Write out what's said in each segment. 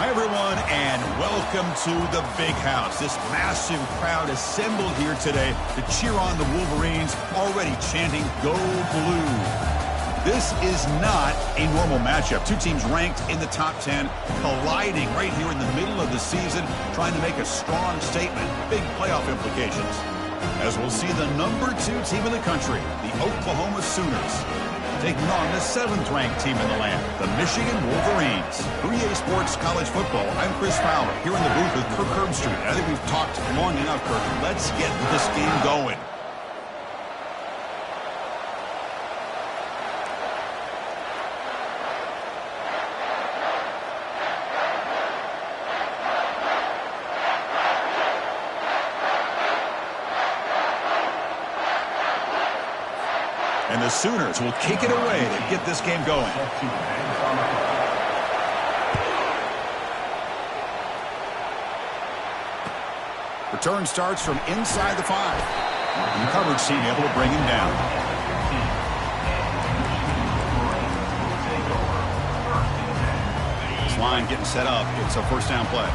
Hi, everyone, and welcome to the Big House. This massive crowd assembled here today to cheer on the Wolverines, already chanting, "Go Blue." This is not a normal matchup. Two teams ranked in the top 10, colliding right here in the middle of the season, trying to make a strong statement. Big playoff implications. As we'll see the number 2 team in the country, the Oklahoma Sooners, taking on the 7th-ranked team in the land, the Michigan Wolverines. For EA Sports College Football, I'm Chris Fowler, here in the booth with Kirk Herbstreit. I think we've talked long enough, Kirk. Let's get this game going. And the Sooners will kick it away to get this game going. Return starts from inside the 5. And the coverage team able to bring him down. This line getting set up. It's a first down play.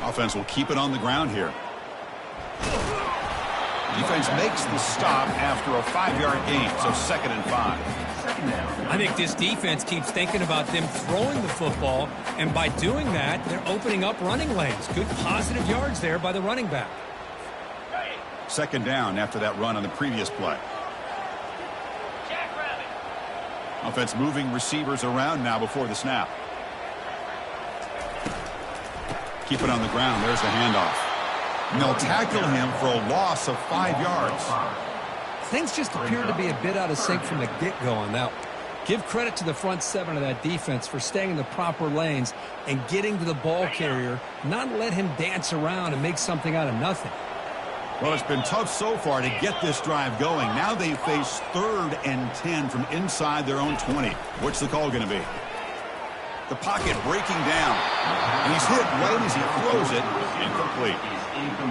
Offense will keep it on the ground here. Defense makes the stop after a 5-yard gain, so 2nd and 5. I think this defense keeps thinking about them throwing the football, and by doing that, they're opening up running lanes. Good positive yards there by the running back. 2nd down after that run on the previous play. Offense moving receivers around now before the snap. Keep it on the ground. There's the handoff. And they'll tackle him for a loss of 5 yards. Things just appear to be a bit out of sync from the get-go on that. Give credit to the front 7 of that defense for staying in the proper lanes and getting to the ball carrier, not let him dance around and make something out of nothing. Well, it's been tough so far to get this drive going. Now they face 3rd and 10 from inside their own 20. What's the call going to be? The pocket breaking down. And he's hit right as he throws it. Incomplete.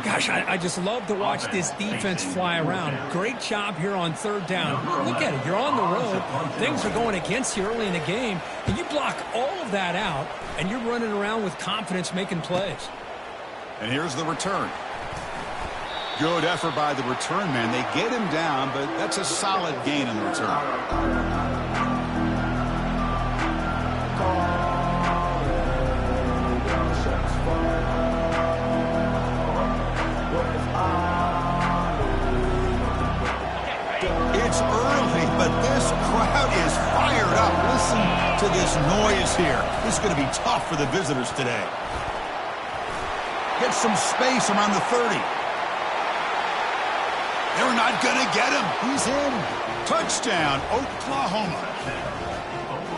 Gosh, I just love to watch this defense fly around. Great job here on 3rd down. Look at it. You're on the road. Things are going against you early in the game. And you block all of that out, and you're running around with confidence making plays. And here's the return. Good effort by the return man. They get him down, but that's a solid gain in the return. It's early, but this crowd is fired up. Listen to this noise here. This is going to be tough for the visitors today. Get some space around the 30. They're not going to get him. He's in. Touchdown, Oklahoma.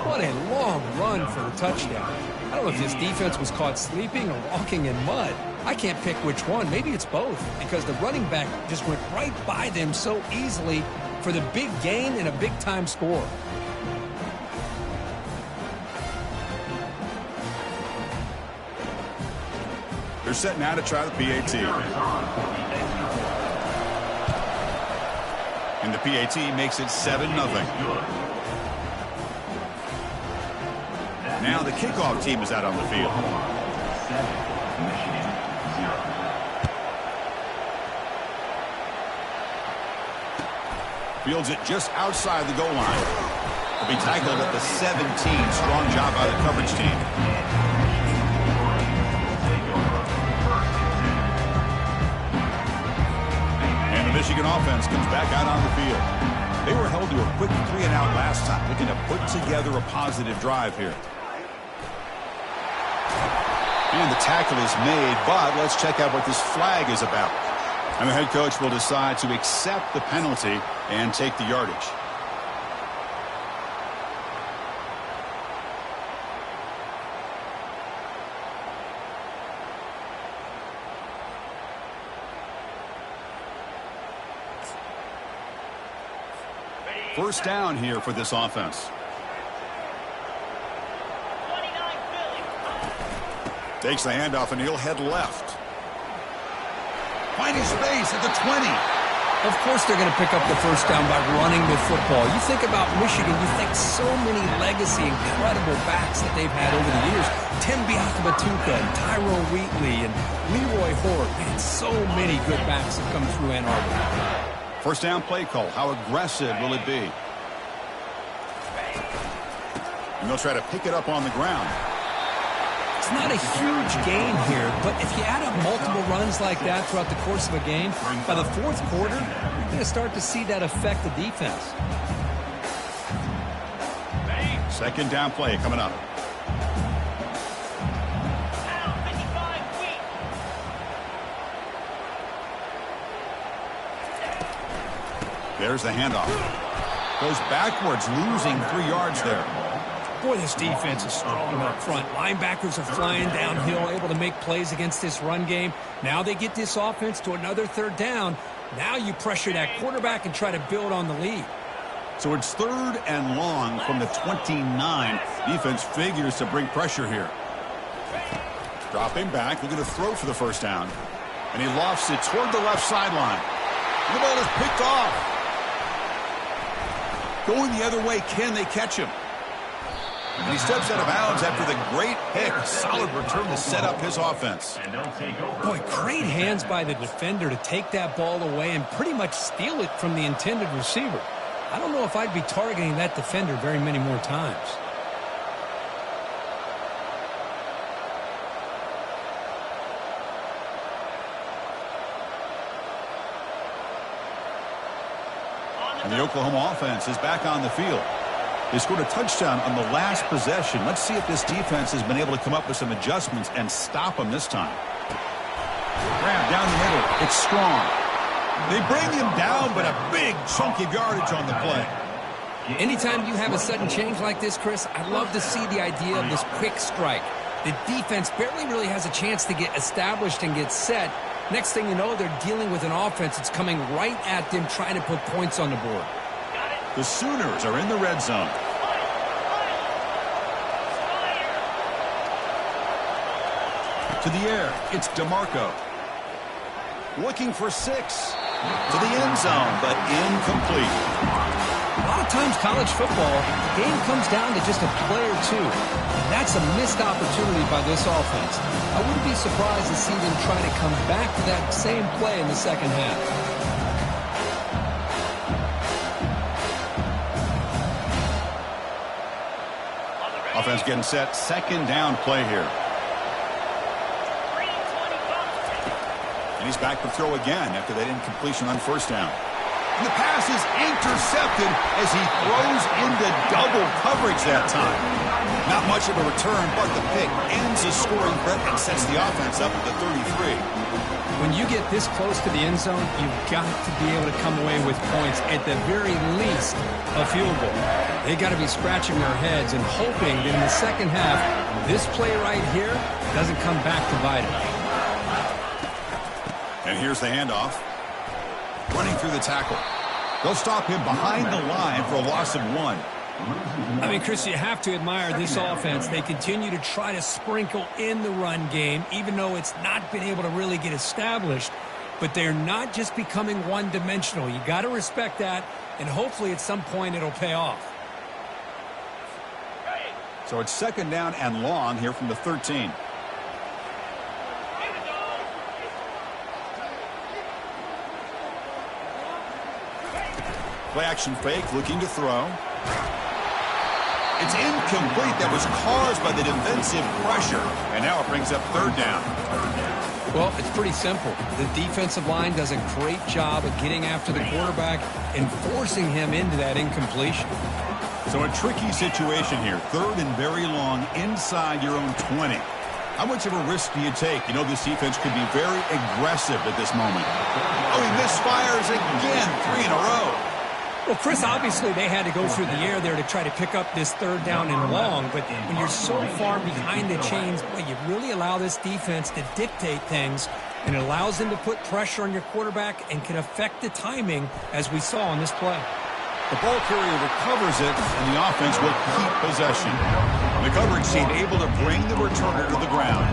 What a long run for the touchdown. I don't know if this defense was caught sleeping or walking in mud. I can't pick which one. Maybe it's both, because the running back just went right by them so easily for the big gain and a big-time score. They're set now to try the PAT. And the PAT makes it 7-0. Now the kickoff team is out on the field. Fields it just outside the goal line. He'll be tackled at the 17. Strong job by the coverage team. And the Michigan offense comes back out on the field. They were held to a quick 3-and-out last time, looking to put together a positive drive here. And the tackle is made, but let's check out what this flag is about. And the head coach will decide to accept the penalty and take the yardage. First down here for this offense. Takes the handoff, and he'll head left. Finding space at the 20. Of course they're going to pick up the first down by running the football. You think about Michigan, you think so many legacy, incredible backs that they've had over the years. Tim Biakabatuka and Tyrone Wheatley and Leroy Hort. Man, so many good backs have come through Ann Arbor. First down play call. How aggressive will it be? And they'll try to pick it up on the ground. It's not a huge gain here, but if you add up multiple runs like that throughout the course of a game, by the fourth quarter, you're going to start to see that affect the defense. Second down play coming up. There's the handoff. Goes backwards, losing 3 yards there. Boy, this defense is strong up front. Linebackers are flying downhill, able to make plays against this run game. Now they get this offense to another third down. Now you pressure that quarterback and try to build on the lead. So it's 3rd and long from the 29. Defense figures to bring pressure here. Dropping back, looking to throw for the first down. And he lofts it toward the left sideline. The ball is picked off. Going the other way, can they catch him? And he steps out of bounds after the great pick. Solid return to set up his offense. Boy, great hands by the defender to take that ball away and pretty much steal it from the intended receiver. I don't know if I'd be targeting that defender very many more times. And the Oklahoma offense is back on the field. They scored a touchdown on the last possession. Let's see if this defense has been able to come up with some adjustments and stop them this time. Grab down the middle. It's strong. They bring him down, but a big chunk of yardage on the play. Anytime you have a sudden change like this, Chris, I love to see the idea of this quick strike. The defense barely really has a chance to get established and get set. Next thing you know, they're dealing with an offense that's coming right at them, trying to put points on the board. The Sooners are in the red zone. To the air, it's DeMarco. Looking for 6. To the end zone, but incomplete. A lot of times college football, the game comes down to just a play or two. And that's a missed opportunity by this offense. I wouldn't be surprised to see them try to come back to that same play in the second half. Offense getting set. Second down play here. And he's back to throw again after that incompletion on first down. And the pass is intercepted as he throws into double coverage that time. Not much of a return, but the pick ends his scoring threat and sets the offense up at the 33. When you get this close to the end zone, you've got to be able to come away with points, at the very least, a field goal. They got to be scratching their heads and hoping that in the second half, this play right here doesn't come back to bite them. And here's the handoff. Running through the tackle. They'll stop him behind the line for a loss of 1. I mean, Chris, you have to admire this offense. They continue to try to sprinkle in the run game, even though it's not been able to really get established. But they're not just becoming one-dimensional. You got to respect that, and hopefully at some point it'll pay off. So it's second down and long here from the 13. Play action fake, looking to throw. It's incomplete. That was caused by the defensive pressure. And now it brings up third down. Well, it's pretty simple. The defensive line does a great job of getting after the quarterback and forcing him into that incompletion. So a tricky situation here. Third and very long inside your own 20. How much of a risk do you take? You know this defense could be very aggressive at this moment. Oh, he misfires again. 3 in a row. Well, Chris, obviously they had to go through the air there to try to pick up this third down and long, but when you're so far behind the chains, boy, you really allow this defense to dictate things, and it allows them to put pressure on your quarterback and can affect the timing, as we saw on this play. The ball carrier recovers it, and the offense will keep possession. The coverage team able to bring the returner to the ground.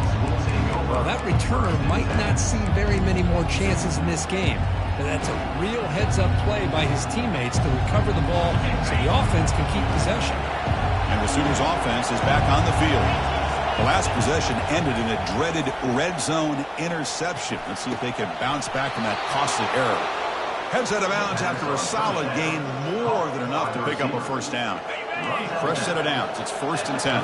Well, that returner might not see very many more chances in this game. but that's a real heads-up play by his teammates to recover the ball so the offense can keep possession. And the Sooners offense is back on the field. The last possession ended in a dreaded red zone interception. Let's see if they can bounce back from that costly error. Heads out of bounds after a solid gain, more than enough to pick up a first down. Fresh set of downs. It's 1st and 10.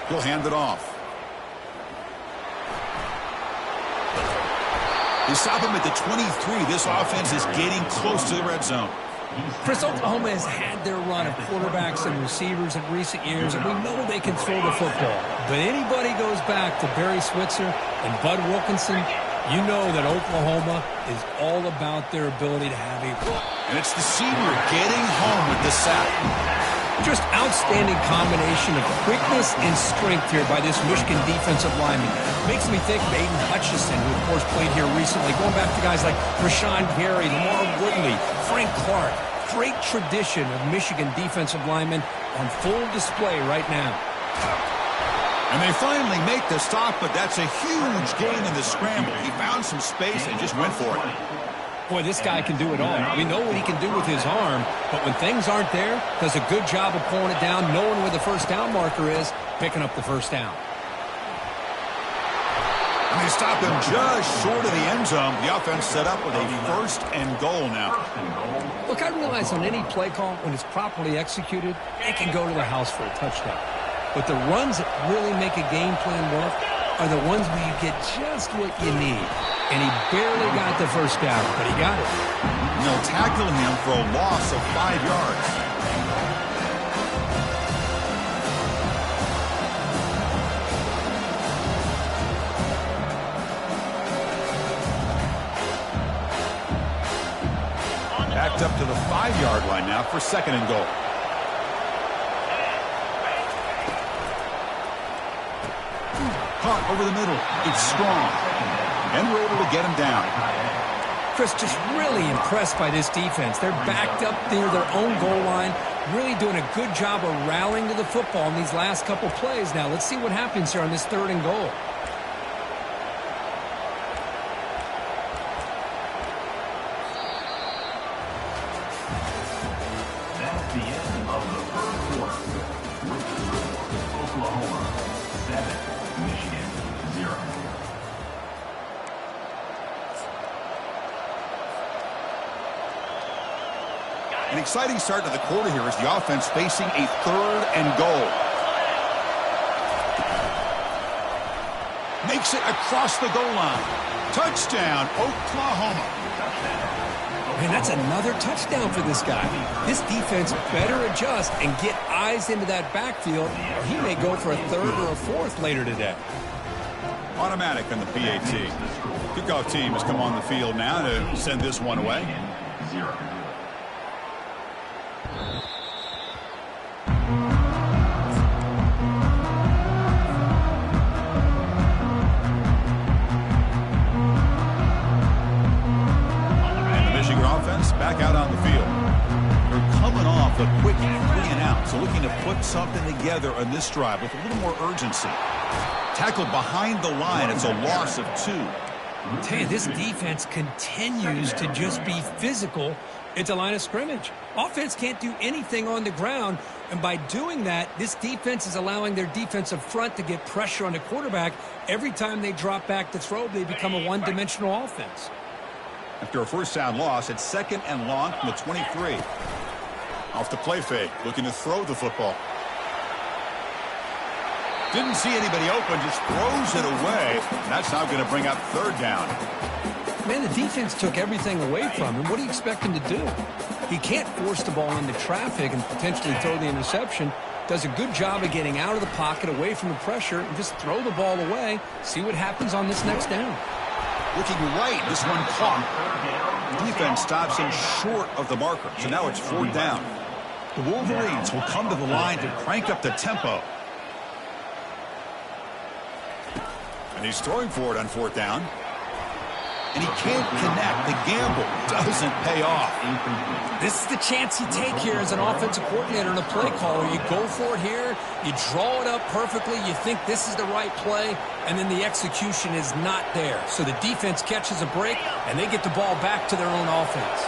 He'll hand it off. They stop him at the 23. This offense is getting close to the red zone. Chris, Oklahoma has had their run of quarterbacks and receivers in recent years, and we know they can throw the football. But anybody goes back to Barry Switzer and Bud Wilkinson, you know that Oklahoma is all about their ability to have a... And it's the senior getting home with the sack. Just outstanding combination of quickness and strength here by this Michigan defensive lineman. Makes me think of Aiden Hutchinson, who of course played here recently. Going back to guys like Rashawn Gary, Lamar Woodley, Frank Clark. Great tradition of Michigan defensive linemen on full display right now. And they finally make the stop, but that's a huge gain in the scramble. He found some space and just went for it. Boy, this guy can do it all. We know what he can do with his arm, but when things aren't there, does a good job of pulling it down, knowing where the first down marker is, picking up the first down. And they stop him just short of the end zone. The offense set up with a 1st and goal now. Look, I realize on any play call, when it's properly executed, it can go to the house for a touchdown. But the runs that really make a game plan work are the ones where you get just what you need. And he barely got the first down, but he got it. And they'll tackle him for a loss of 5 yards. Backed up to the 5-yard line now for 2nd and goal. Caught over the middle. It's Strong. And we're able to get him down. Chris, just really impressed by this defense. They're backed up near their own goal line, really doing a good job of rallying to the football in these last couple plays. Now, let's see what happens here on this 3rd and goal. That's the end of the 1st quarter. With the score, Oklahoma 7, Michigan 0. An exciting start to the quarter here as the offense facing a 3rd and goal. Makes it across the goal line. Touchdown, Oklahoma. Man, that's another touchdown for this guy. This defense better adjust and get eyes into that backfield, or he may go for a 3rd or a 4th later today. Automatic on the PAT. Kickoff team has come on the field now to send this one away. 0. Back out on the field. They're coming off a quick 3 and out, so looking to put something together on this drive with a little more urgency. Tackled behind the line. It's a loss of 2. I tell you, this defense continues to just be physical at the line of scrimmage. Offense can't do anything on the ground, and by doing that, this defense is allowing their defensive front to get pressure on the quarterback. Every time they drop back to throw, they become a one-dimensional offense. After a 1st down loss, it's 2nd and long from the 23. Off the play fake, looking to throw the football. Didn't see anybody open, just throws it away. And that's now going to bring up 3rd down. Man, the defense took everything away from him. What do you expect him to do? He can't force the ball into traffic and potentially throw the interception. Does a good job of getting out of the pocket, away from the pressure, and just throw the ball away. See what happens on this next down. Looking right, this one caught. Defense stops him short of the marker, so now it's 4th down. The Wolverines will come to the line to crank up the tempo. And he's throwing for it on 4th down. and he can't connect. The gamble doesn't pay off. This is the chance you take here as an offensive coordinator and a play caller. You go for it here, you draw it up perfectly, you think this is the right play, and then the execution is not there. So the defense catches a break, and they get the ball back to their own offense.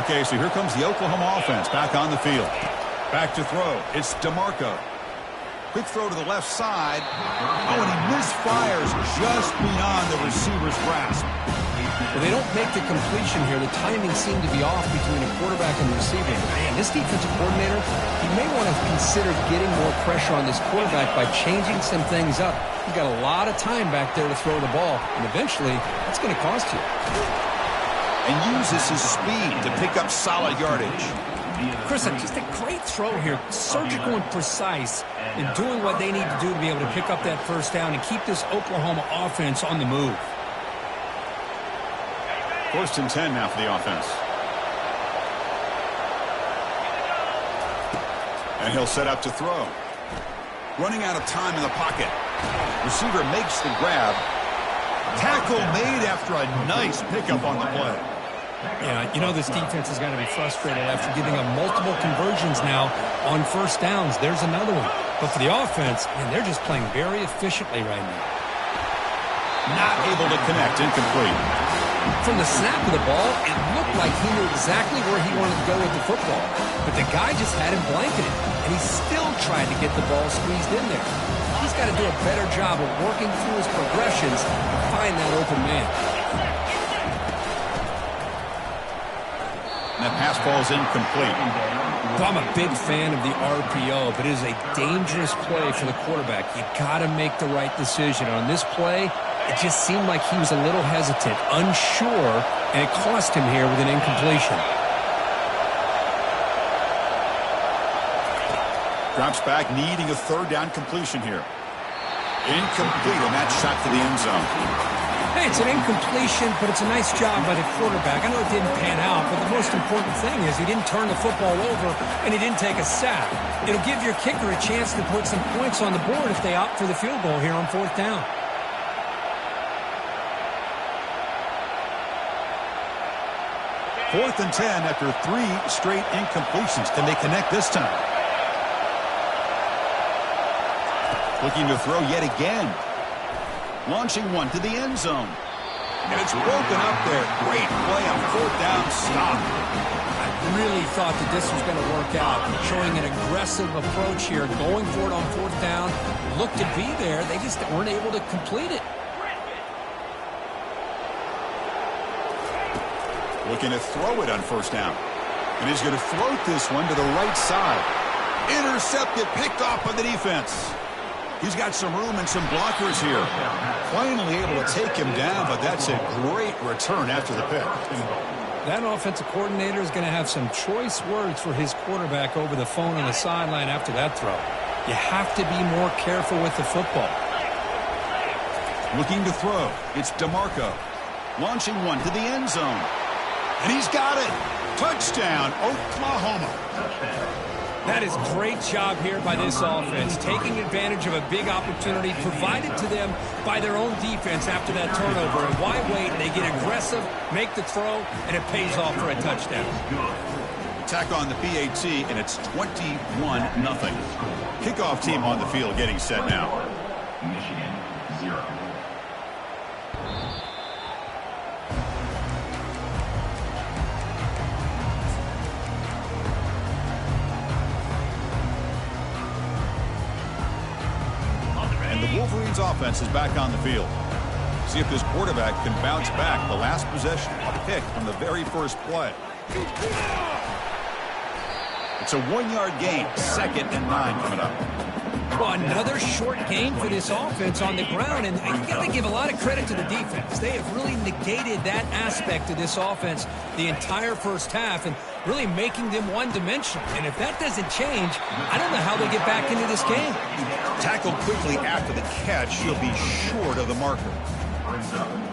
Okay, so here comes the Oklahoma offense back on the field. Back to throw. It's DeMarco. Quick throw to the left side. Oh, and he misfires just beyond the receiver's grasp. Well, they don't make the completion here. The timing seemed to be off between the quarterback and the receiver. Man, this defensive coordinator, he may want to consider getting more pressure on this quarterback by changing some things up. You've got a lot of time back there to throw the ball, and eventually that's going to cost you. And uses his speed to pick up solid yardage. Chris, just a great throw here. Surgical and precise in doing what they need to do to be able to pick up that first down and keep this Oklahoma offense on the move. 1st and 10 now for the offense. And he'll set up to throw. Running out of time in the pocket. Receiver makes the grab. Tackle made after a nice pickup on the play. Yeah, you know this defense has got to be frustrated after giving up multiple conversions now on first downs. There's another one. But for the offense, man, they're just playing very efficiently right now. Not able to connect, incomplete. From the snap of the ball, it looked like he knew exactly where he wanted to go with the football. But the guy just had him blanketed, and he still tried to get the ball squeezed in there. He's got to do a better job of working through his progressions to find that open man. And that pass falls incomplete. Well, I'm a big fan of the RPO, but it is a dangerous play for the quarterback. You got to make the right decision. On this play, it just seemed like he was a little hesitant, unsure, and it cost him here with an incompletion. Drops back, needing a 3rd down completion here. Incomplete, and that shot to the end zone. Hey, it's an incompletion, but it's a nice job by the quarterback. I know it didn't pan out, but the most important thing is he didn't turn the football over and he didn't take a sack. It'll give your kicker a chance to put some points on the board if they opt for the field goal here on 4th down. Fourth and 10 after 3 straight incompletions. Can they connect this time? Looking to throw yet again. Launching one to the end zone. And it's broken up there. Great play on 4th down stop. I really thought that this was going to work out. Showing an aggressive approach here. Going for it on 4th down. Looked to be there. They just weren't able to complete it. Looking to throw it on 1st down. And he's going to float this one to the right side. Intercepted, picked off by the defense. He's got some room and some blockers here. Finally able to take him down, but that's a great return after the pick. That offensive coordinator is going to have some choice words for his quarterback over the phone on the sideline after that throw. You have to be more careful with the football. Looking to throw. It's DeMarco. Launching one to the end zone. And he's got it. Touchdown, Oklahoma. That is great job here by this offense, taking advantage of a big opportunity provided to them by their own defense after that turnover. And why wait? They get aggressive, make the throw, and it pays off for a touchdown. Tack on the PAT, and it's 21-0. Kickoff team on the field getting set now. Michigan, 0. The Wolverines offense is back on the field. See if this quarterback can bounce back. The last possession, a pick on the very first play. It's a 1-yard gain. 2nd and 9 coming up. Well, another short game for this offense on the ground, and you got to give a lot of credit to the defense. They have really negated that aspect of this offense the entire first half and really making them one-dimensional. And if that doesn't change, I don't know how they get back into this game. Tackled quickly after the catch. He'll be short of the marker.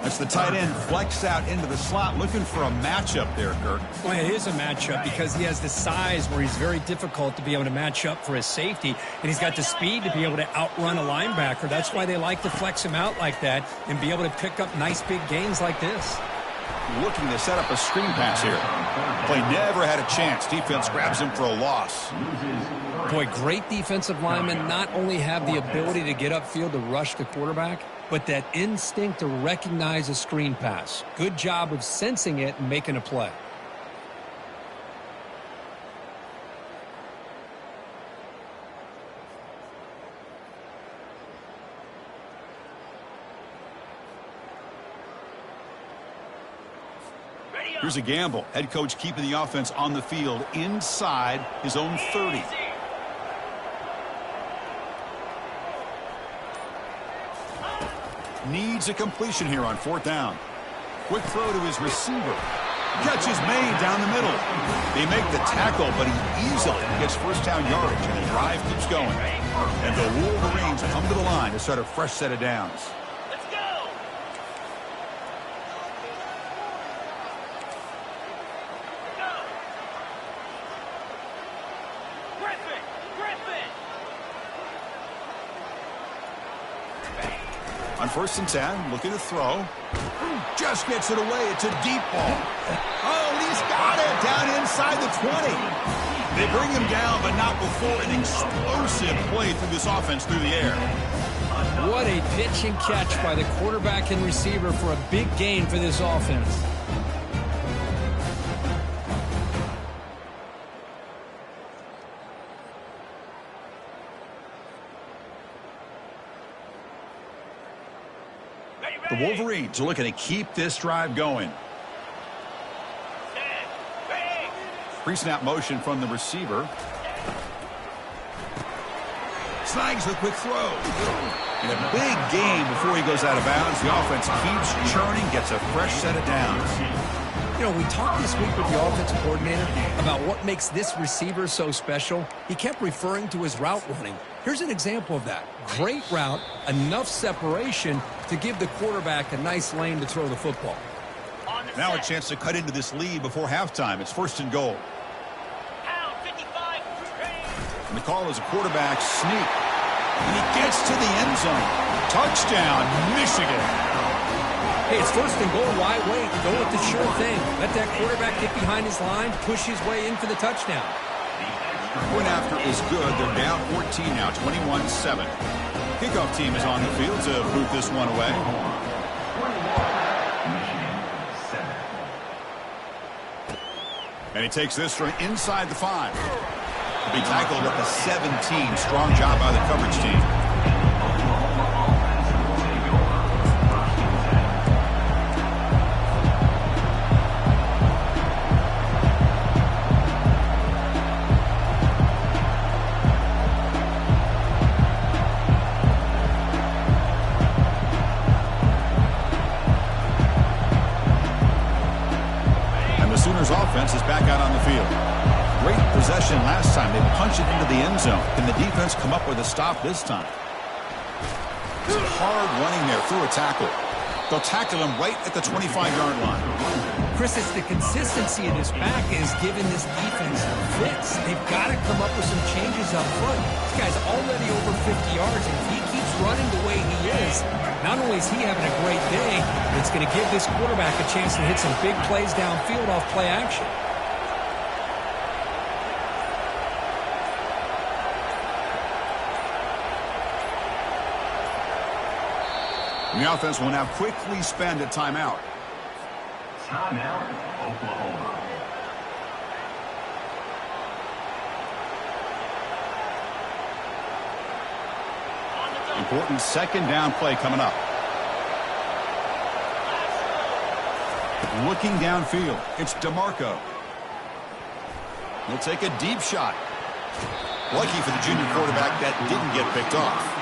That's the tight end flexed out into the slot, looking for a matchup there, Kirk. Well, it is a matchup because he has the size where he's very difficult to be able to match up for his safety, and he's got the speed to be able to outrun a linebacker. That's why they like to flex him out like that and be able to pick up nice big gains like this. looking to set up a screen pass here. Play never had a chance. Defense grabs him for a loss. Boy, great defensive linemen not only have the ability to get upfield to rush the quarterback, but that instinct to recognize a screen pass. Good job of sensing it and making a play. Here's a gamble. Head coach keeping the offense on the field inside his own 30. Needs a completion here on 4th down. Quick throw to his receiver. Catch is made down the middle. They make the tackle, but he easily gets first down yardage, and the drive keeps going. And the Wolverines come to the line to start a fresh set of downs. On 1st and 10, looking to throw. Just gets it away. It's a deep ball. Oh, he's got it down inside the 20. They bring him down, but not before an explosive play through this offense through the air. What a pitch and catch by the quarterback and receiver for a big gain for this offense. The Wolverines are looking to keep this drive going. Pre-snap motion from the receiver. Snags the quick throw. And a big gain before he goes out of bounds. The offense keeps churning, gets a fresh set of downs. You know, we talked this week with the offensive coordinator about what makes this receiver so special. He kept referring to his route running. Here's an example of that. Great route, enough separation to give the quarterback a nice lane to throw the football. Now a chance to cut into this lead before halftime. It's 1st and goal. And the call is a quarterback sneak. And he gets to the end zone. Touchdown, Michigan. Hey, it's 1st and goal. Why wait? Go with the sure thing. Let that quarterback get behind his line, push his way in for the touchdown. Point after is good. They're down 14 now, 21-7. Kickoff team is on the field to boot this one away. And he takes this from inside the 5. To be tackled at the 17. Strong job by the coverage team. Offense is back out on the field. Great possession last time. They punch it into the end zone. Can the defense come up with a stop this time? It's hard running there through a tackle. They'll tackle him right at the 25-yard line. Chris, it's the consistency of this back is giving this defense fits. They've got to come up with some changes up front. This guy's already over 50 yards, and if he keeps running the way he is, not only is he having a great day, it's going to give this quarterback a chance to hit some big plays downfield off play action. And the offense will now quickly spend a timeout. Timeout, Oklahoma. Important 2nd down play coming up. Looking downfield, it's DeMarco. He'll take a deep shot. Lucky for the junior quarterback that didn't get picked off.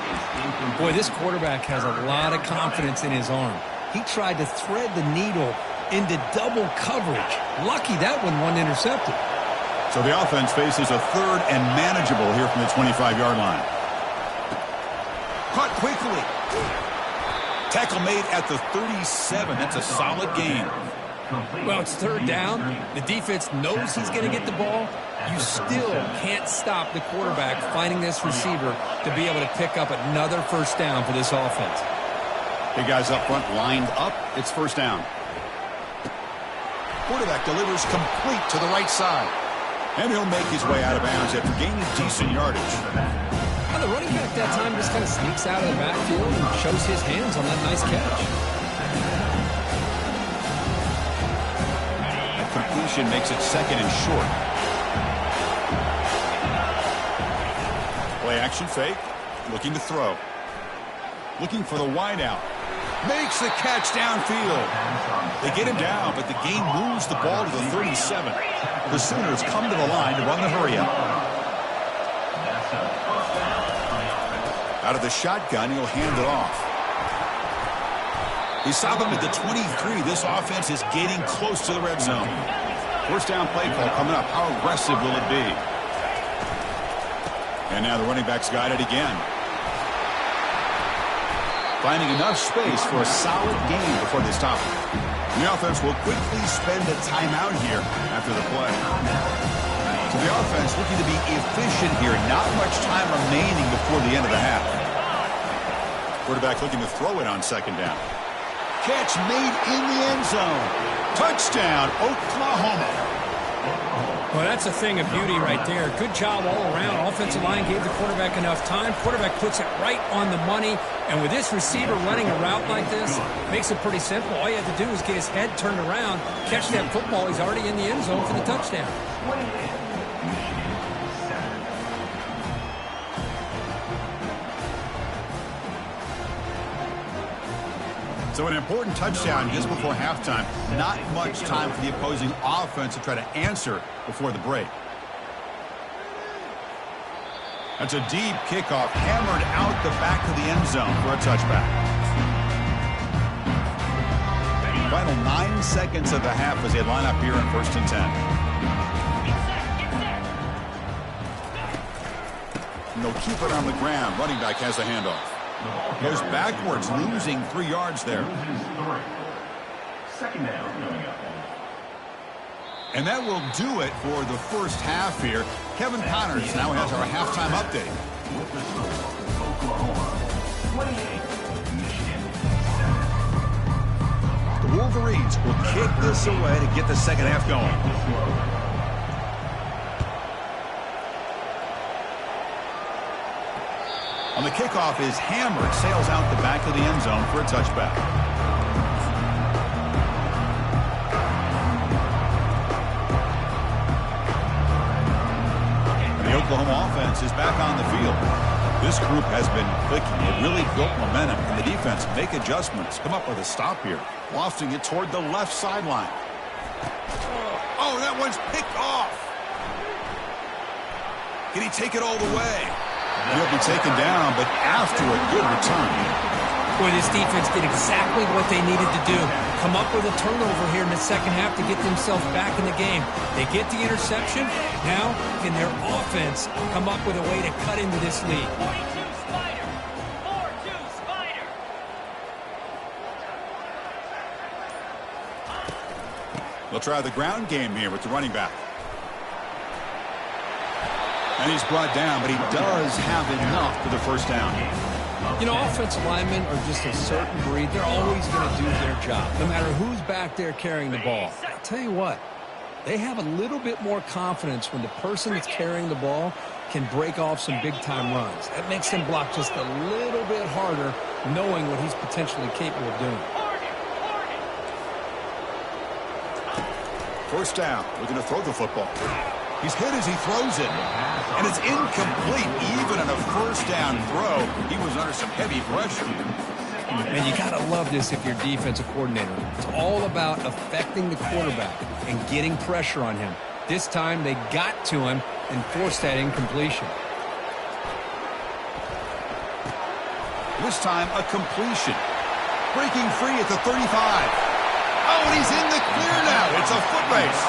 Boy, this quarterback has a lot of confidence in his arm. He tried to thread the needle into double coverage. Lucky that one wasn't intercepted. So the offense faces a 3rd and manageable here from the 25-yard line. Caught quickly. Tackle made at the 37. That's a solid gain. Well, it's 3rd down. The defense knows he's going to get the ball. You still can't stop the quarterback finding this receiver to be able to pick up another 1st down for this offense. Big guys up front lined up. It's 1st down. Quarterback delivers complete to the right side. And he'll make his way out of bounds after gaining decent yardage. Well, the running back that time just kind of sneaks out of the backfield and shows his hands on that nice catch. That completion makes it second and short. Play action fake. Looking to throw. Looking for the wide out. Makes the catch downfield. They get him down, but the gain moves the ball to the 37. The Sooners come to the line to run the hurry up. Out of the shotgun, he'll hand it off. He stopped him at the 23. This offense is getting close to the red zone. First down play call coming up. How aggressive will it be? And now the running back's got it again. Finding enough space for a solid gain before they stop him. The offense will quickly spend a timeout here after the play. So the offense looking to be efficient here. Not much time remaining before the end of the half. Quarterback looking to throw it on second down. Catch made in the end zone. Touchdown, Oklahoma. Well, that's a thing of beauty right there. Good job all around. Offensive line gave the quarterback enough time. Quarterback puts it right on the money. And with this receiver running a route like this, makes it pretty simple. All you have to do is get his head turned around, catch that football. He's already in the end zone for the touchdown. So an important touchdown just before halftime. Not much time for the opposing offense to try to answer before the break. That's a deep kickoff, hammered out the back of the end zone for a touchback. Final 9 seconds of the half as they line up here in 1st and 10. And they'll keep it on the ground. Running back has the handoff. Goes backwards, losing 3 yards there. Second down coming up. And that will do it for the first half here. Kevin Connors now has our halftime update. With the score, Oklahoma 28, Michigan 7. The Wolverines will kick this away to get the second half going. On the kickoff is hammered, sails out the back of the end zone for a touchback. The Oklahoma offense is back on the field. This group has been clicking. It really built momentum, and the defense make adjustments. Come up with a stop here, lofting it toward the left sideline. Oh, that one's picked off. Can he take it all the way? He'll be taken down, but after a good return. Boy, this defense did exactly what they needed to do. Come up with a turnover here in the second half to get themselves back in the game. They get the interception. Now, can their offense come up with a way to cut into this lead? 42 Spider. 4-2 Spider. They'll try the ground game here with the running back. And he's brought down, but he does have enough for the first down. You know, offensive linemen are just a certain breed. They're always going to do their job, no matter who's back there carrying the ball. I'll tell you what, they have a little bit more confidence when the person that's carrying the ball can break off some big-time runs. That makes them block just a little bit harder, knowing what he's potentially capable of doing. First down, looking to throw the football. He's hit as he throws it, and it's incomplete. Even on a first down throw, he was under some heavy pressure. And you got to love this if you're defensive coordinator. It's all about affecting the quarterback and getting pressure on him. This time they got to him and forced that incompletion. This time a completion. Breaking free at the 35. Oh, and he's in the clear now. It's a foot race.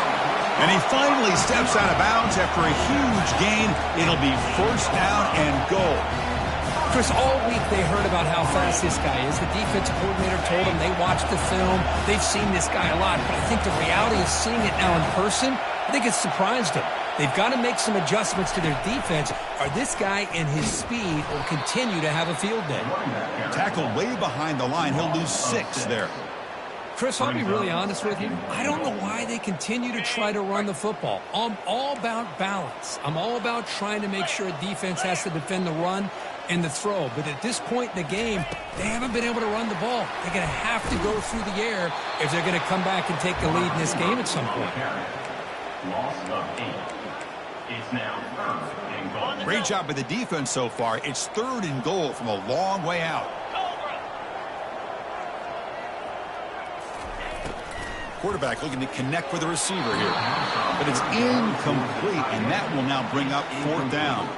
And he finally steps out of bounds after a huge gain. It'll be first down and goal. Chris, all week they heard about how fast this guy is. The defensive coordinator told them they watched the film. They've seen this guy a lot. But I think the reality of seeing it now in person, I think it's surprised them. They've got to make some adjustments to their defense, or this guy and his speed will continue to have a field day. Tackled way behind the line. He'll lose 6 there. Chris, I'll be really honest with you. I don't know why they continue to try to run the football. I'm all about balance. I'm all about trying to make sure a defense has to defend the run and the throw. But at this point in the game, they haven't been able to run the ball. They're going to have to go through the air if they're going to come back and take the lead in this game at some point. Loss of 8. It's now 3rd and goal. Great job by the defense so far. It's 3rd and goal from a long way out. Quarterback looking to connect with the receiver here. But it's incomplete, and that will now bring up 4th down.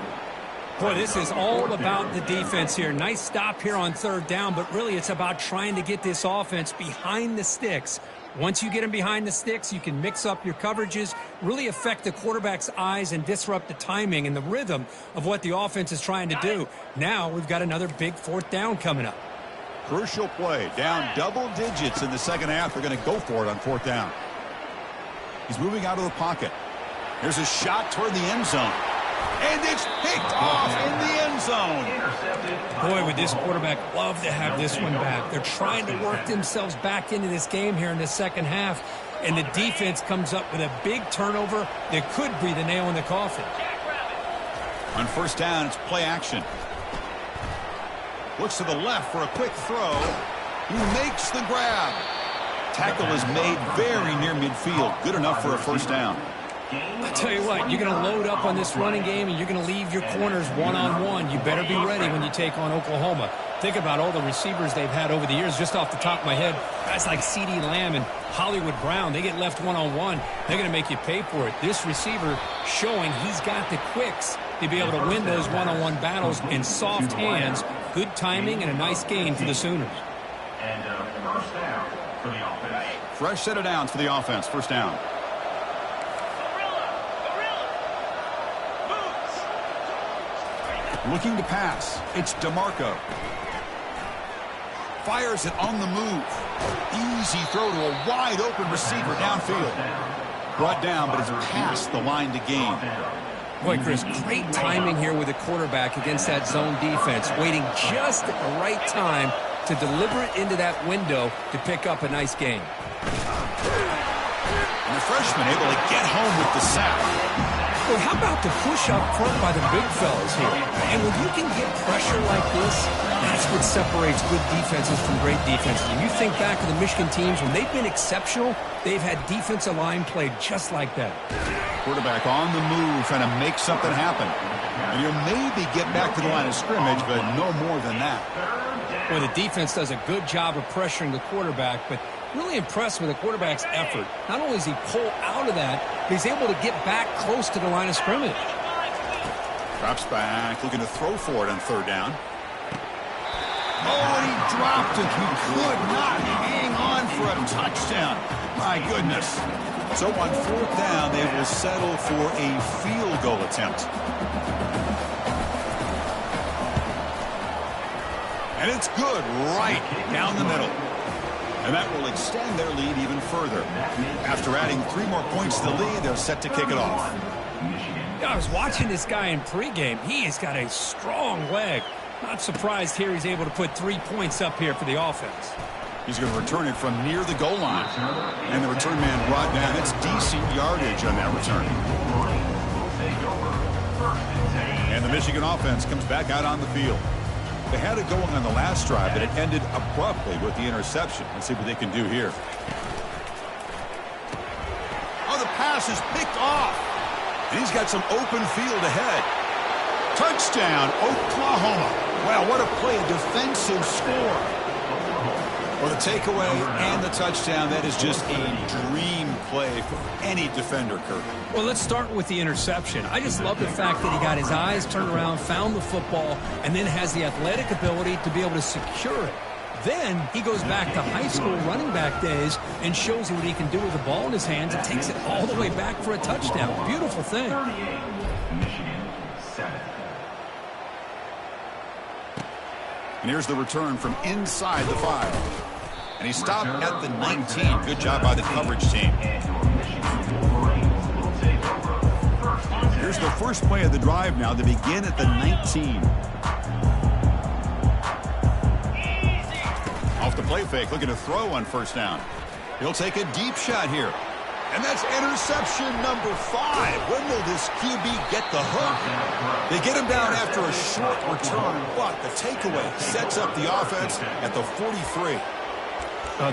Boy, this is all about the defense here. Nice stop here on 3rd down, but really it's about trying to get this offense behind the sticks. Once you get them behind the sticks, you can mix up your coverages, really affect the quarterback's eyes and disrupt the timing and the rhythm of what the offense is trying to do. Now we've got another big 4th down coming up. Crucial play. Down double digits in the second half. They're going to go for it on 4th down. He's moving out of the pocket. Here's a shot toward the end zone. And it's picked off in the end zone. Boy, would this quarterback love to have this one back. They're trying to work themselves back into this game here in the second half. And the defense comes up with a big turnover that could be the nail in the coffin. On 1st down, it's play action. Looks to the left for a quick throw. He makes the grab. Tackle is made very near midfield. Good enough for a 1st down. I tell you what, you're going to load up on this running game and you're going to leave your corners one-on-one. You better be ready when you take on Oklahoma. Think about all the receivers they've had over the years. Just off the top of my head, guys like CeeDee Lamb and Hollywood Brown, they get left one-on-one. They're going to make you pay for it. This receiver showing he's got the quicks to be able to win those one-on-one battles in soft hands. Good timing and a nice gain for the Sooners. And 1st down for the offense. Fresh set of downs for the offense. 1st down. Looking to pass. It's DeMarco. Fires it on the move. Easy throw to a wide-open receiver downfield. Brought down, but it's past the line to gain. Boy, Chris, great timing here with the quarterback against that zone defense. Waiting just at the right time to deliver it into that window to pick up a nice gain. And the freshman able to get home with the sack. Well, how about the push up front by the big fellas here? And when you can get pressure like this, that's what separates good defenses from great defenses. And you think back to the Michigan teams, when they've been exceptional, they've had defensive line played just like that. Quarterback on the move, trying to make something happen. And you'll maybe get back to the line of scrimmage, but no more than that. Well, the defense does a good job of pressuring the quarterback, but really impressed with the quarterback's effort. Not only does he pull out of that, but he's able to get back close to the line of scrimmage. Drops back, looking to throw for it on 3rd down. Oh, and he dropped it. He could not hang on for a touchdown. My goodness. So on 4th down, they will settle for a field goal attempt. And it's good right down the middle. And that will extend their lead even further. After adding 3 more points to the lead, they're set to kick it off. I was watching this guy in pregame. He has got a strong leg. Not surprised here he's able to put 3 points up here for the offense. He's going to return it from near the goal line. And the return man brought down. It's decent yardage on that return. And the Michigan offense comes back out on the field. They had it going on the last drive, but it ended abruptly with the interception. Let's see what they can do here. Oh, the pass is picked off. And he's got some open field ahead. Touchdown, Oklahoma. Wow, what a play, a defensive score. Well, the takeaway and the touchdown, that is just a dream play for any defender, Kirk. Well, let's start with the interception. I just love the fact that he got his eyes turned around, found the football, and then has the athletic ability to be able to secure it. Then he goes back to high school running back days and shows you what he can do with the ball in his hands and takes it all the way back for a touchdown. Beautiful thing. Michigan 7. And here's the return from inside the 5. And he stopped at the 19. Good job by the coverage team. Here's the first play of the drive now. They begin at the 19. Off the play fake, looking to throw on 1st down. He'll take a deep shot here. And that's interception number 5. When will this QB get the hook? They get him down after a short return, but the takeaway sets up the offense at the 43.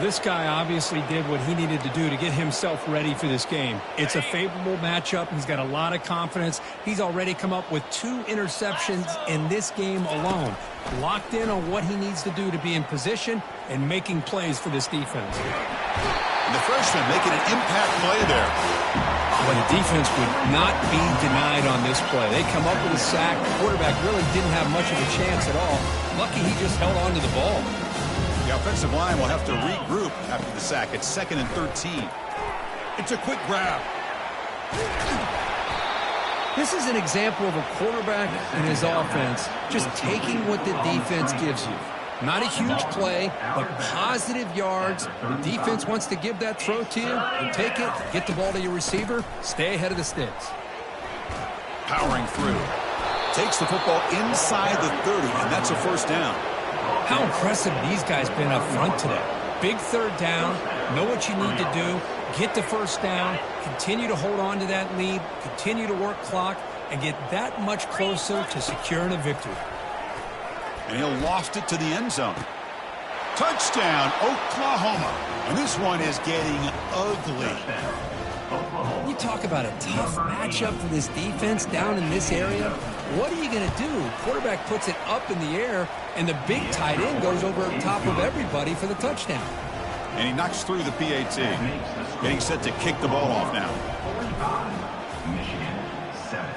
This guy obviously did what he needed to do to get himself ready for this game. It's a favorable matchup. He's got a lot of confidence. He's already come up with 2 interceptions in this game alone. Locked in on what he needs to do to be in position and making plays for this defense. And the freshman making an impact play there. Well, the defense would not be denied on this play. They come up with a sack. The quarterback really didn't have much of a chance at all. Lucky he just held on to the ball. The offensive line will have to regroup after the sack. It's 2nd and 13. It's a quick grab. This is an example of a quarterback and his offense just taking what the defense gives you. Not a huge play, but positive yards. The defense wants to give that throw to you. You take it, get the ball to your receiver, stay ahead of the sticks. Powering through. Takes the football inside the 30, and that's a first down. How impressive these guys been up front today. Big 3rd down, know what you need to do, get the first down, continue to hold on to that lead, continue to work clock, and get that much closer to securing a victory. And he'll loft it to the end zone. Touchdown, Oklahoma. And this one is getting ugly. You talk about a tough matchup for this defense down in this area. What are you going to do? Quarterback puts it up in the air, and the big tight end goes over top of everybody for the touchdown. And he knocks through the PAT. Getting set to kick the ball off now. Michigan 7.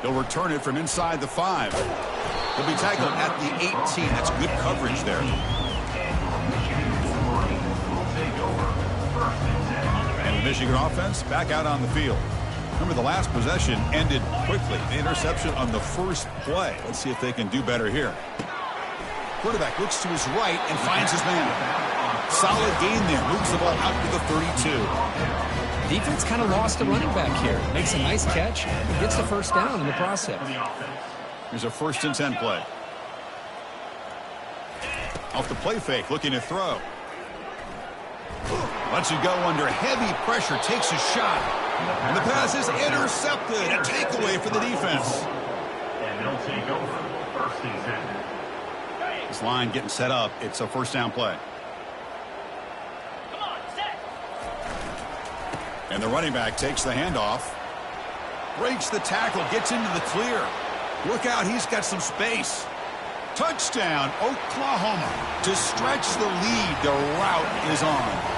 He'll return it from inside the 5. He'll be tackled at the 18. That's good coverage there. And the Michigan offense back out on the field. Remember, the last possession ended quickly. The interception on the first play. Let's see if they can do better here. Quarterback looks to his right and finds his man. Solid gain there. Moves the ball out to the 32. Defense kind of lost a running back here. Makes a nice catch and gets the first down in the process. Here's a 1st and 10 play. Off the play fake, looking to throw. Lets it go under heavy pressure, takes a shot. And the pass is intercepted. A takeaway for the defense. And they'll take over 1st and 10. This line getting set up. It's a first down play. Come on, set. And the running back takes the handoff. Breaks the tackle, gets into the clear. Look out, he's got some space. Touchdown, Oklahoma. To stretch the lead, the route is on.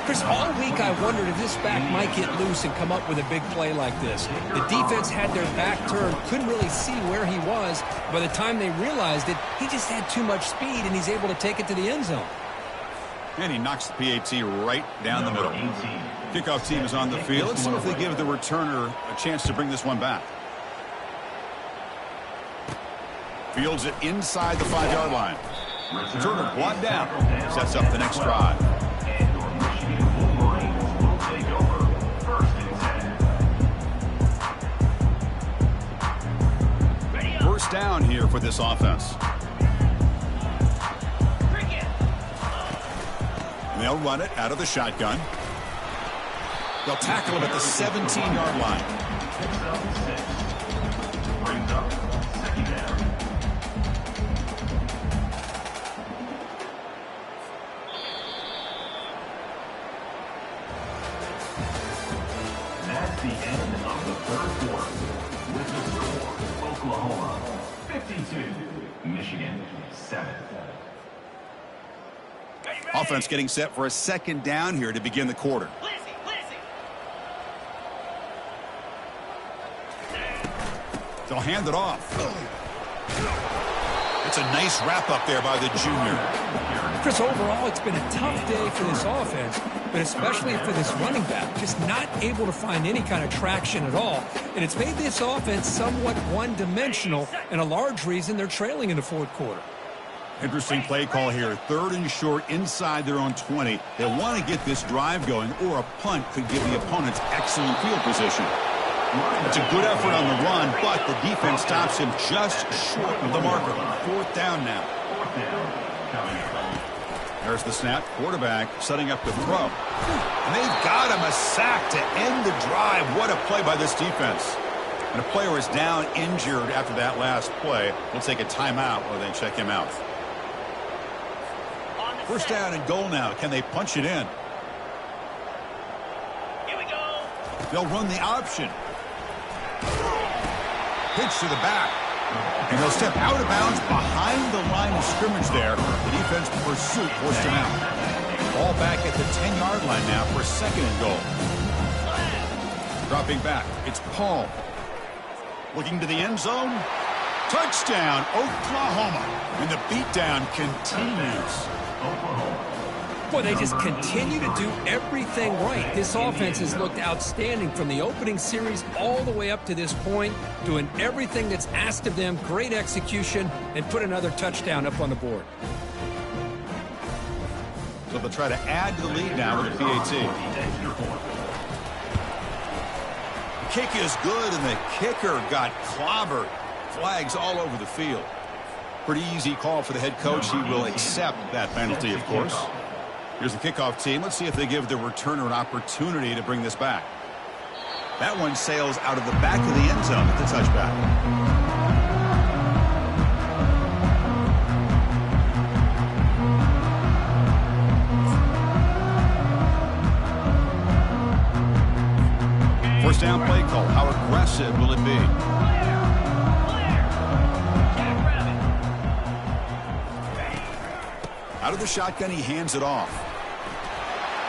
Chris, all week I wondered if this back might get loose and come up with a big play like this. The defense had their back turned, couldn't really see where he was. By the time they realized it, he just had too much speed, and he's able to take it to the end zone. And he knocks the PAT right down the middle. Kickoff team is on the field. Let's see if they give the returner a chance to bring this one back. Fields it inside the 5-yard line. Returner brought down. Sets up the next drive. First down here for this offense. And they'll run it out of the shotgun. They'll tackle him at the 17-yard line. Brings up 2nd down. That's the end of the 3rd quarter. With the score, Oklahoma 52, Michigan 7. Offense getting set for a 2nd down here to begin the quarter. They'll hand it off. It's a nice wrap up there by the junior. Chris, overall, it's been a tough day for this offense, but especially for this running back. Just not able to find any kind of traction at all. And it's made this offense somewhat one-dimensional, and a large reason they're trailing in the 4th quarter. Interesting play call here. 3rd and short inside their own 20. They want to get this drive going, or a punt could give the opponents excellent field position. It's a good effort on the run, but the defense stops him just short of the marker. 4th down now. There's the snap. Quarterback setting up the throw. And they've got him a sack to end the drive. What a play by this defense. And a player is down injured after that last play. We'll take a timeout while they check him out. 1st down and goal now. Can they punch it in? Here we go. They'll run the option. Pitch to the back. And he'll step out of bounds behind the line of scrimmage there. The defense pursuit forced him out. Ball back at the 10-yard line now for 2nd and goal. Dropping back. It's Paul. Looking to the end zone. Touchdown, Oklahoma. And the beatdown continues. Boy, they just continue to do everything right. This offense has looked outstanding from the opening series all the way up to this point, doing everything that's asked of them, great execution, and put another touchdown up on the board. So they'll try to add to the lead now with the PAT. The kick is good, and the kicker got clobbered. Flags all over the field. Pretty easy call for the head coach. He will accept that penalty, of course. Here's the kickoff team. Let's see if they give the returner an opportunity to bring this back. That one sails out of the back of the end zone at the touchback. First down play call. How aggressive will it be? Out of the shotgun, he hands it off.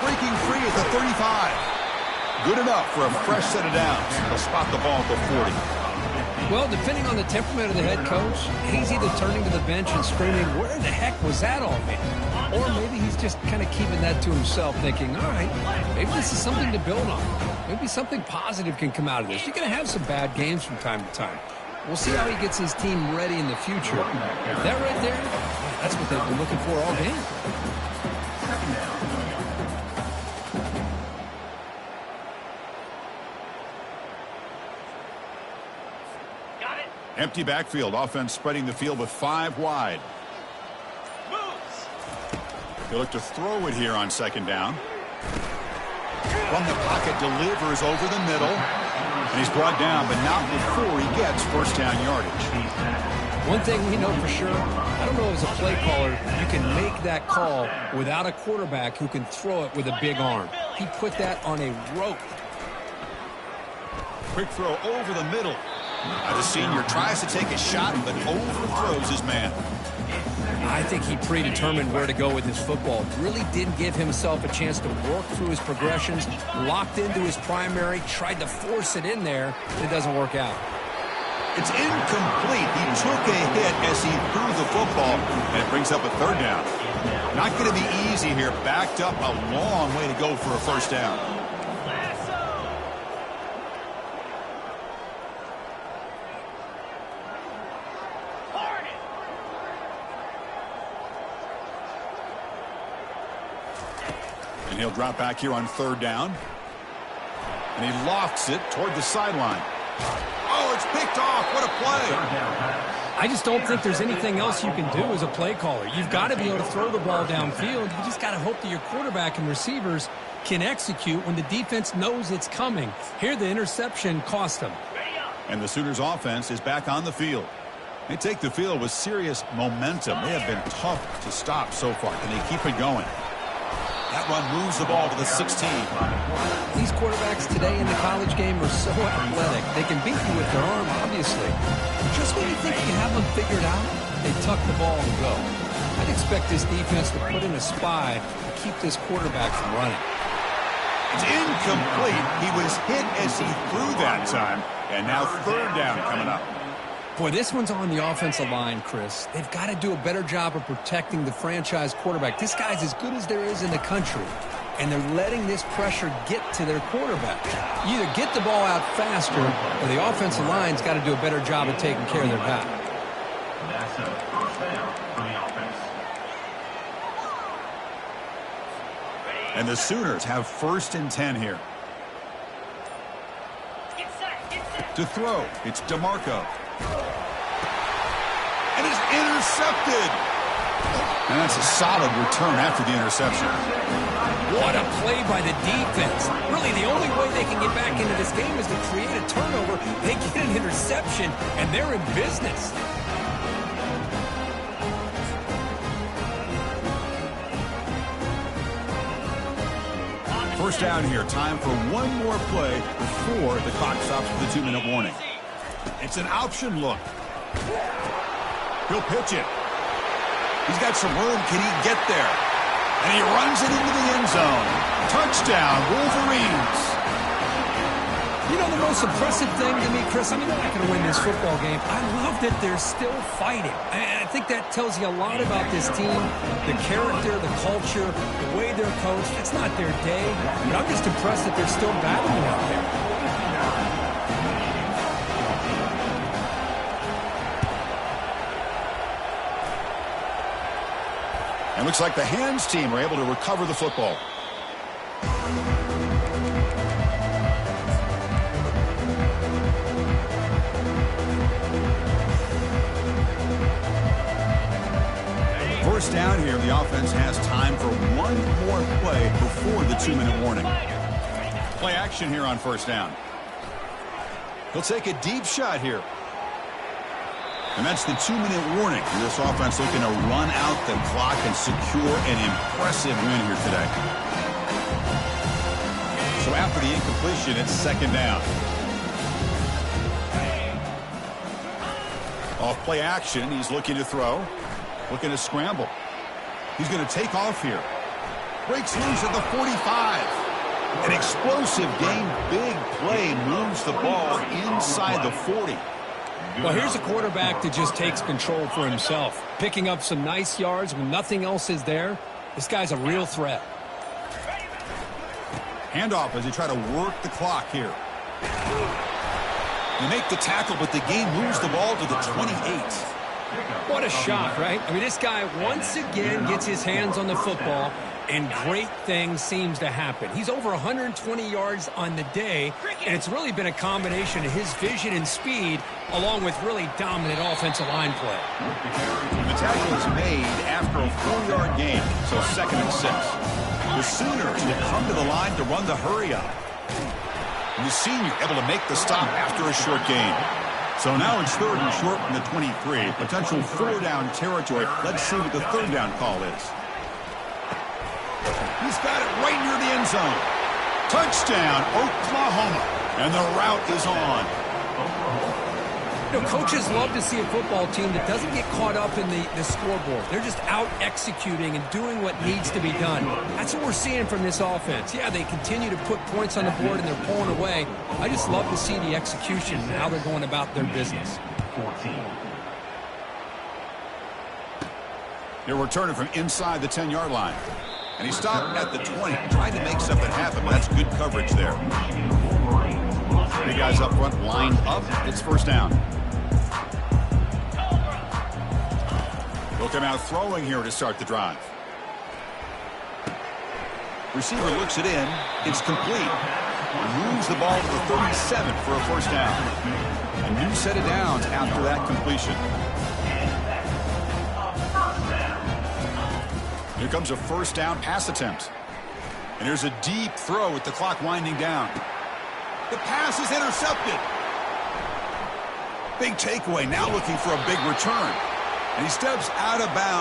Breaking free at the 35. Good enough for a fresh set of downs. He'll spot the ball at the 40. Well, depending on the temperament of the head coach, he's either turning to the bench and screaming, where the heck was that all been? Or maybe he's just kind of keeping that to himself, thinking, all right, maybe this is something to build on. Maybe something positive can come out of this. You're going to have some bad games from time to time. We'll see how he gets his team ready in the future. That right there, that's what they've been looking for all game. Got it. Empty backfield. Offense spreading the field with 5 wide. Moves. He'll look to throw it here on 2nd down. From the pocket, delivers over the middle. And he's brought down, but not before he gets 1st down yardage. One thing we know for sure, I don't know as a play caller, you can make that call without a quarterback who can throw it with a big arm. He put that on a rope. Quick throw over the middle. The senior tries to take a shot, but overthrows his man. I think he predetermined where to go with his football. Really didn't give himself a chance to work through his progressions, locked into his primary, tried to force it in there, and it doesn't work out. It's incomplete. He took a hit as he threw the football, and it brings up a 3rd down. Not going to be easy here. Backed up a long way to go for a 1st down. And he'll drop back here on 3rd down. And he lofts it toward the sideline. Oh, it's picked off. What a play. I just don't think there's anything else you can do as a play caller. You've got to be able to throw the ball downfield. You just got to hope that your quarterback and receivers can execute when the defense knows it's coming. Here, the interception cost them. And the Sooners offense is back on the field. They take the field with serious momentum. They have been tough to stop so far. Can they keep it going? That run moves the ball to the 16. These quarterbacks today in the college game are so athletic. They can beat you with their arm, obviously. Just when you think you have them figured out, they tuck the ball and go. I'd expect this defense to put in a spy to keep this quarterback from running. It's incomplete. He was hit as he threw that time. And now 3rd down coming up. Boy, this one's on the offensive line, Chris. They've got to do a better job of protecting the franchise quarterback. This guy's as good as there is in the country, and they're letting this pressure get to their quarterback. You either get the ball out faster, or the offensive line's got to do a better job of taking care of their guy. That's a 1st down for the offense. And the Sooners have 1st and 10 here. Get set. Get To throw, it's DeMarco. And it's intercepted. And that's a solid return after the interception. What a play by the defense. Really, the only way they can get back into this game is to create a turnover. They get an interception, and they're in business. First down here. Time for one more play before the clock stops with a 2-minute warning. It's an option look. He'll pitch it. He's got some room. Can he get there? And he runs it into the end zone. Touchdown, Wolverines. You know, the most impressive thing to me, Chris, I mean, they're not going to win this football game. I love that they're still fighting. I think that tells you a lot about this team, the character, the culture, the way they're coached. It's not their day, but I'm just impressed that they're still battling out there. And looks like the hands team are able to recover the football. First down here, the offense has time for one more play before the 2-minute warning. Play action here on first down. He'll take a deep shot here. And that's the 2-minute warning. This offense looking to run out the clock and secure an impressive win here today. So after the incompletion, it's second down. Off play action, he's looking to throw. Looking to scramble. He's going to take off here. Breaks loose at the 45. An explosive game. Big play. Moves the ball inside the 40. Well, here's a quarterback that just takes control for himself. Picking up some nice yards when nothing else is there. This guy's a real threat. Handoff as they try to work the clock here. They make the tackle, but the game moves the ball to the 28. What a shot, right? I mean, this guy once again gets his hands on the football, and great things seems to happen. He's over 120 yards on the day, and it's really been a combination of his vision and speed along with really dominant offensive line play. The tackle is made after a 4-yard gain, so 2nd and 6. The Sooners will come to the line to run the hurry up. And the senior able to make the stop after a short gain. So now it's 3rd and short from the 23. Potential 4-down territory. Let's see what the 3rd down call is. He's got it right near the end zone. Touchdown, Oklahoma. And the route is on. You know, coaches love to see a football team that doesn't get caught up in the scoreboard. They're just out executing and doing what needs to be done. That's what we're seeing from this offense. Yeah, they continue to put points on the board and they're pulling away. I just love to see the execution and how they're going about their business. They're returning from inside the 10-yard line. And he stopped at the 20, trying to make something happen, but that's good coverage there. Three guys up front lined up. It's first down. They'll come out throwing here to start the drive. Receiver looks it in. It's complete. Moves the ball to the 37 for a first down. A new set of downs after that completion. Here comes a first down pass attempt. And here's a deep throw with the clock winding down. The pass is intercepted. Big takeaway, now looking for a big return. And he steps out of bounds